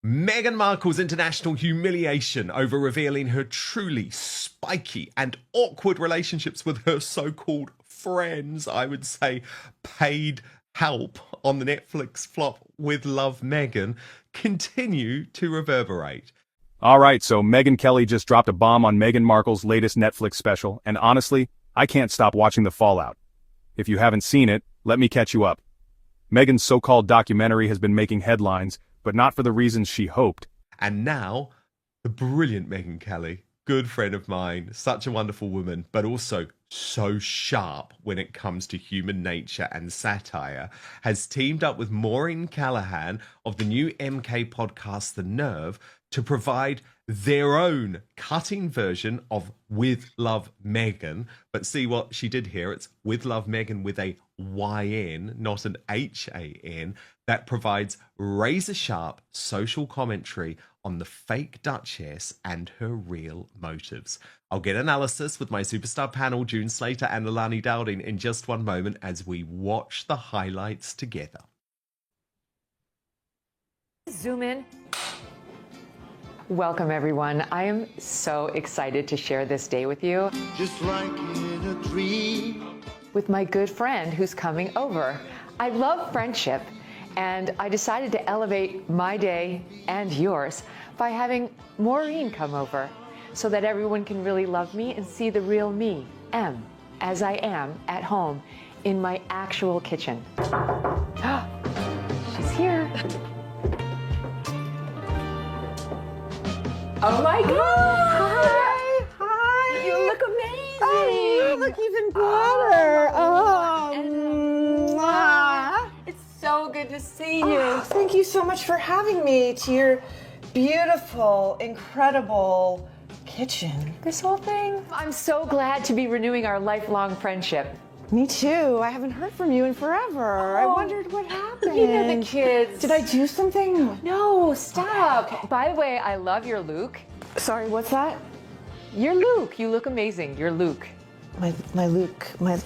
Meghan Markle's international humiliation over revealing her truly spiky and awkward relationships with her so-called friends, I would say paid help on the Netflix flop With Love Megyn, continue to reverberate. All right, so Megyn Kelly just dropped a bomb on Meghan Markle's latest Netflix special, and honestly, I can't stop watching the fallout. If you haven't seen it, let me catch you up. Meghan's so-called documentary has been making headlines, but not for the reasons she hoped. And now, the brilliant Megyn Kelly, good friend of mine, such a wonderful woman, but also so sharp when it comes to human nature and satire, has teamed up with Maureen Callahan of the new MK podcast The Nerve to provide their own cutting version of With Love Megyn. But see what she did here? It's With Love Megyn with a YN, not an HAN, that provides razor-sharp social commentary on the fake Duchess and her real motives. I'll get analysis with my superstar panel, June Slater and Alani Dowding, in just one moment as we watch the highlights together. Zoom in. Welcome, everyone. I am so excited to share this day with you. Just like in a dream. With my good friend who's coming over. I love friendship, and I decided to elevate my day and yours by having Maureen come over so that everyone can really love me and see the real me, M, as I am at home in my actual kitchen. She's here. Oh my God! Hi! You look amazing! Oh, you look even better! It's so good to see you. Oh, thank you so much for having me to your beautiful, incredible kitchen. This whole thing. I'm so glad to be renewing our lifelong friendship. Me too. I haven't heard from you in forever. I wondered what happened. You know the kids. Did I do something? No, stop. By the way, I love your Luke. Sorry, what's that? Your Luke. You look amazing. Your Luke. My Luke. My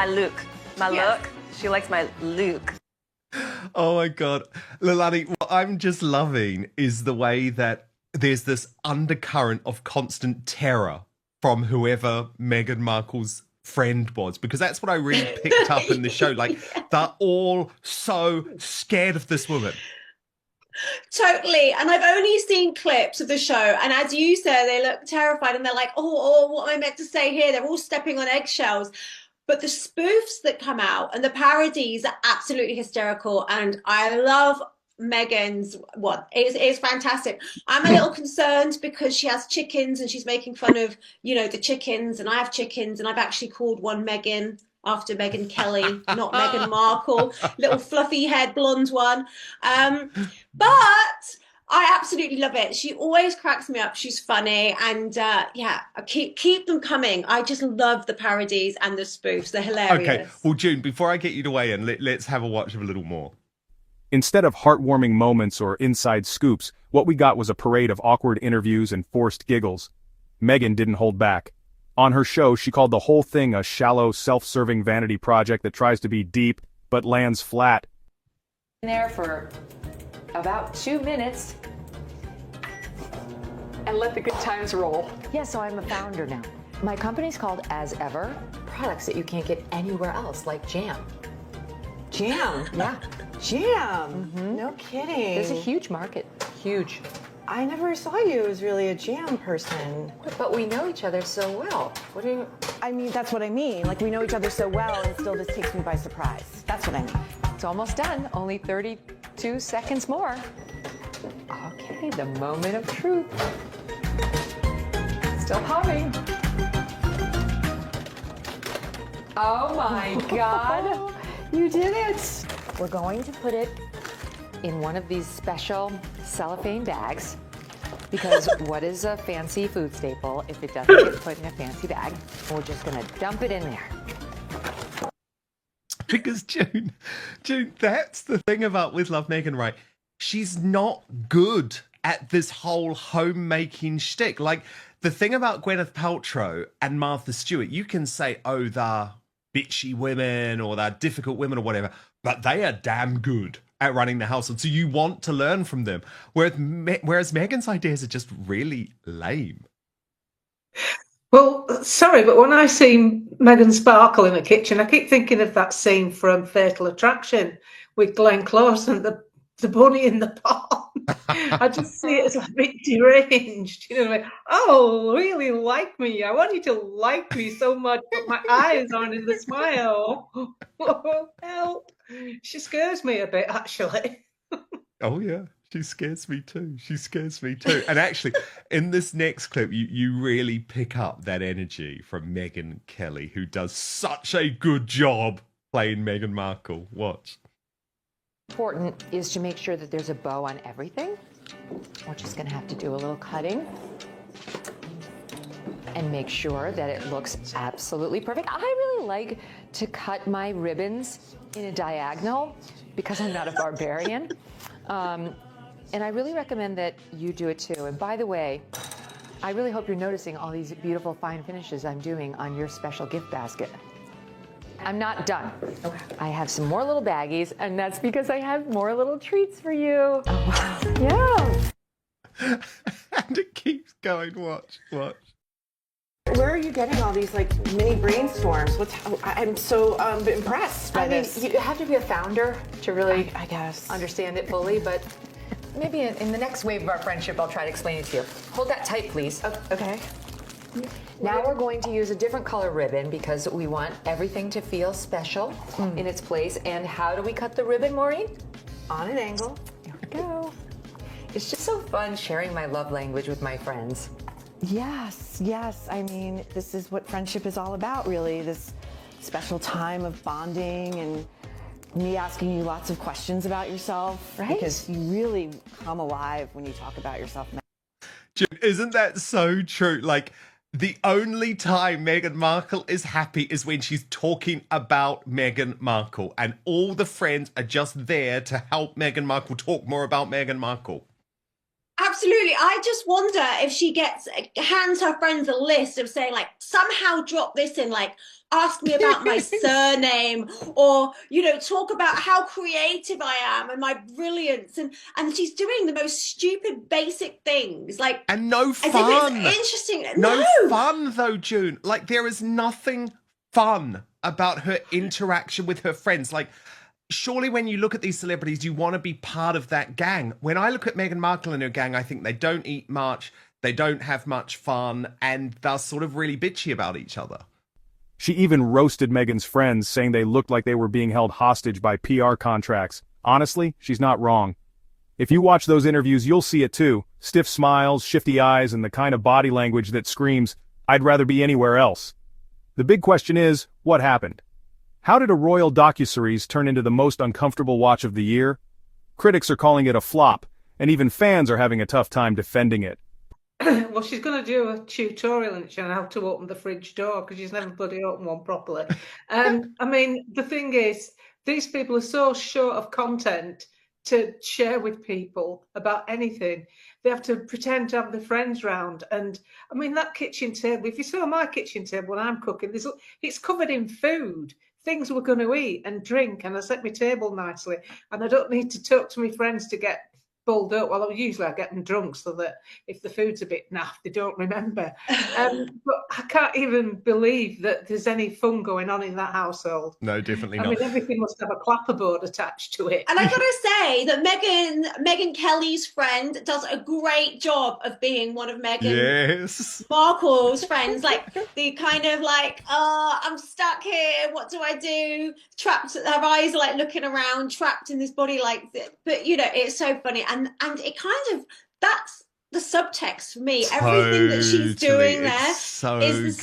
Luke. My Yes. look. She likes my Luke. Oh my God. Lilani, what I'm just loving is the way that there's this undercurrent of constant terror from whoever Meghan Markle's friend was, because that's what I really picked up in the show. Like, they're all so scared of this woman. Totally. And I've only seen clips of the show. And as you said, they look terrified and they're like, oh, what am I meant to say here? They're all stepping on eggshells. But the spoofs that come out and the parodies are absolutely hysterical. And I love Meghan's it's fantastic. I'm a little concerned because she has chickens and she's making fun of, the chickens, and I have chickens, and I've actually called one Megyn after Megyn Kelly, not Meghan Markle, little fluffy haired blonde one. But I absolutely love it. She always cracks me up. She's funny, and keep them coming. I just love the parodies and the spoofs. They're hilarious. Okay, well, June, before I get you to weigh in, let's have a watch of a little more. Instead of heartwarming moments or inside scoops, what we got was a parade of awkward interviews and forced giggles. Megyn didn't hold back. On her show, she called the whole thing a shallow, self-serving vanity project that tries to be deep, but lands flat. There for about 2 minutes and let the good times roll. Yeah, so I'm a founder now. My company's called As Ever. Products that you can't get anywhere else, like jam. Jam? Yeah. Jam? No kidding. There's a huge market. Huge. I never saw you as really a jam person. But we know each other so well. What do you... I mean, that's what I mean. Like, we know each other so well, and still this takes me by surprise. That's what I mean. It's almost done. Only 32 seconds more. Okay, the moment of truth. Still humming. Oh my God. You did it. We're going to put it in one of these special cellophane bags, because what is a fancy food staple if it doesn't get put in a fancy bag? We're just gonna dump it in there. Because June, that's the thing about With Love Megyn, right? She's not good at this whole homemaking shtick. Like, the thing about Gwyneth Paltrow and Martha Stewart, you can say, oh, they're bitchy women or they're difficult women or whatever, but they are damn good at running the household. So you want to learn from them. Whereas Meghan's ideas are just really lame. Well, sorry, but when I see Meghan Sparkle in the kitchen, I keep thinking of that scene from Fatal Attraction with Glenn Close and the bunny in the pond. I just see it as a bit deranged. You know, like, oh, really like me. I want you to like me so much, but my eyes aren't in the smile. Help. She scares me a bit, actually. Oh, yeah. She scares me too. She scares me too. And actually, in this next clip, you really pick up that energy from Megyn Kelly, who does such a good job playing Meghan Markle. Watch. Important is to make sure that there's a bow on everything. We're just going to have to do a little cutting and make sure that it looks absolutely perfect. I really like to cut my ribbons in a diagonal because I'm not a barbarian. And I really recommend that you do it too. And by the way, I really hope you're noticing all these beautiful fine finishes I'm doing on your special gift basket. I'm not done. Okay. I have some more little baggies, and that's because I have more little treats for you. Oh, wow. Yeah. And it keeps going. Watch. Where are you getting all these like mini brainstorms? I'm so impressed by this. You have to be a founder to really, I guess, understand it fully, but maybe in the next wave of our friendship, I'll try to explain it to you. Hold that tight, please. Okay. Now we're going to use a different color ribbon because we want everything to feel special in its place. And how do we cut the ribbon, Maureen? On an angle. There we go. It's just so fun sharing my love language with my friends. Yes. I mean, this is what friendship is all about, really. This special time of bonding and me asking you lots of questions about yourself. Right? Because you really come alive when you talk about yourself. Isn't that so true? Like, the only time Meghan Markle is happy is when she's talking about Meghan Markle, and all the friends are just there to help Meghan Markle talk more about Meghan Markle. Absolutely. I just wonder if she hands her friends a list of saying, like, somehow drop this in, like, ask me about my surname, or, you know, talk about how creative I am and my brilliance. And she's doing the most stupid, basic things. Like, and no fun. As if it's interesting. No fun, though, June. Like, there is nothing fun about her interaction with her friends. Like, surely when you look at these celebrities, you want to be part of that gang. When I look at Meghan Markle and her gang, I think they don't eat much, they don't have much fun, and they're sort of really bitchy about each other. She even roasted Meghan's friends, saying they looked like they were being held hostage by PR contracts. Honestly, she's not wrong. If you watch those interviews, you'll see it too. Stiff smiles, shifty eyes, and the kind of body language that screams, "I'd rather be anywhere else." The big question is, what happened? How did a royal docuseries turn into the most uncomfortable watch of the year? Critics are calling it a flop, and even fans are having a tough time defending it. Well, she's going to do a tutorial on how to open the fridge door because she's never bloody opened one properly. I mean, the thing is, these people are so short of content to share with people about anything. They have to pretend to have their friends round. And I mean, that kitchen table, if you saw my kitchen table when I'm cooking, it's covered in food, things we're going to eat and drink, and I set my table nicely. And I don't need to talk to my friends to get bulled up. Well, usually I get them drunk so that if the food's a bit naff, they don't remember. But I can't even believe that there's any fun going on in that household. No, definitely not. I mean, everything must have a clapperboard attached to it. And I gotta say that Megyn Kelly's friend does a great job of being one of Meghan Markle's friends. Like, the kind of like, oh, I'm stuck here. What do I do? Trapped. Her eyes are like looking around, trapped in this body. Like, but you know, it's so funny. And it kind of, that's the subtext for me. Everything that she's doing there is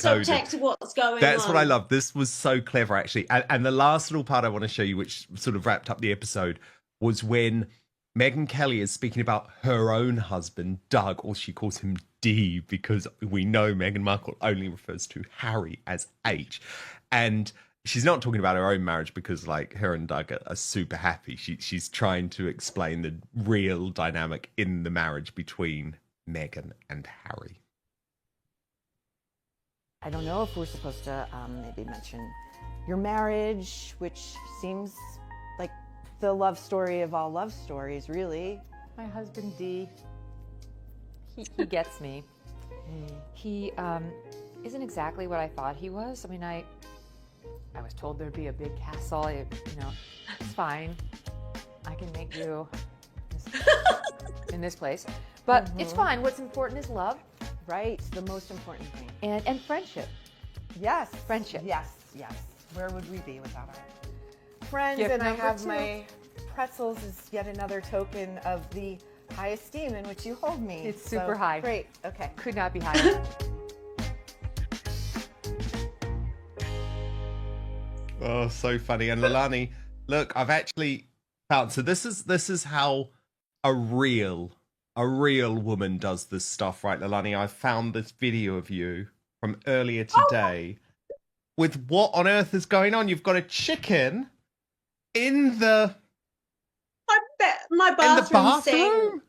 the subtext of what's going on. That's what I love. This was so clever, actually. And the last little part I want to show you, which sort of wrapped up the episode, was when Megyn Kelly is speaking about her own husband, Doug, or she calls him D, because we know Meghan Markle only refers to Harry as H. And she's not talking about her own marriage because, like, her and Doug are super happy. She's trying to explain the real dynamic in the marriage between Meghan and Harry. I don't know if we're supposed to maybe mention your marriage, which seems like the love story of all love stories, really. My husband D, he gets me. He isn't exactly what I thought he was. I mean, I was told there'd be a big castle. It's fine. I can make do in this place, but it's fine. What's important is love, Right, the most important thing. and friendship. Yes. Friendship. Yes, yes. Where would we be without our friends? Gift And I number have 2. my pretzels as yet another token of the high esteem in which you hold me. It's super high. Great, okay. Could not be higher. Oh, so funny. And Leilani, look, I've actually found, so this is how a real woman does this stuff, right, Leilani? I found this video of you from earlier today with what on earth is going on. You've got a chicken in the My bathroom sink. bathroom.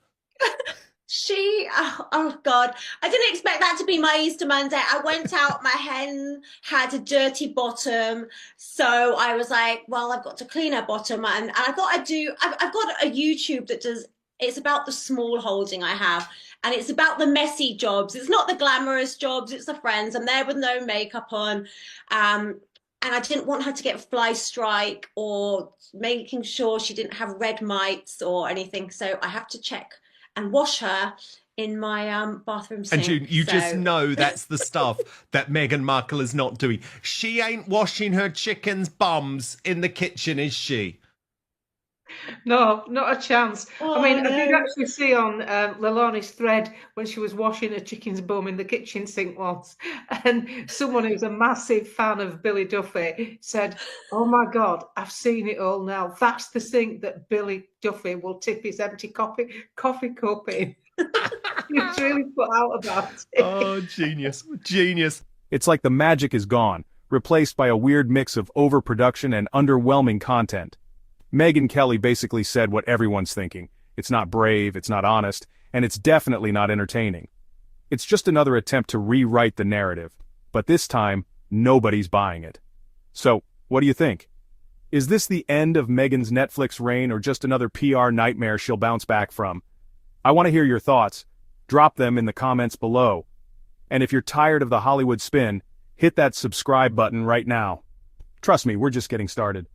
Oh God, I didn't expect that to be my Easter Monday. I went out, my hen had a dirty bottom, so I was like, well, I've got to clean her bottom, and I thought I've got a YouTube that does, it's about the small holding I have, and it's about the messy jobs. It's not the glamorous jobs, it's the friends. I'm there with no makeup on, and I didn't want her to get fly strike or making sure she didn't have red mites or anything, so I have to check and wash her in my bathroom sink. And you just know that's the stuff that Meghan Markle is not doing. She ain't washing her chicken's bums in the kitchen, is she? No, not a chance. I mean, I did no. actually see on Leilani's thread when she was washing her chicken's bum in the kitchen sink once, and someone who's a massive fan of Billy Duffy said, "Oh my God, I've seen it all now. That's the sink that Billy Duffy will tip his empty coffee cup in." He was really put out about it. Oh, genius. Genius. It's like the magic is gone, replaced by a weird mix of overproduction and underwhelming content. Megyn Kelly basically said what everyone's thinking. It's not brave, it's not honest, and it's definitely not entertaining. It's just another attempt to rewrite the narrative, but this time, nobody's buying it. So, what do you think? Is this the end of Megyn's Netflix reign or just another PR nightmare she'll bounce back from? I want to hear your thoughts. Drop them in the comments below. And if you're tired of the Hollywood spin, hit that subscribe button right now. Trust me, we're just getting started.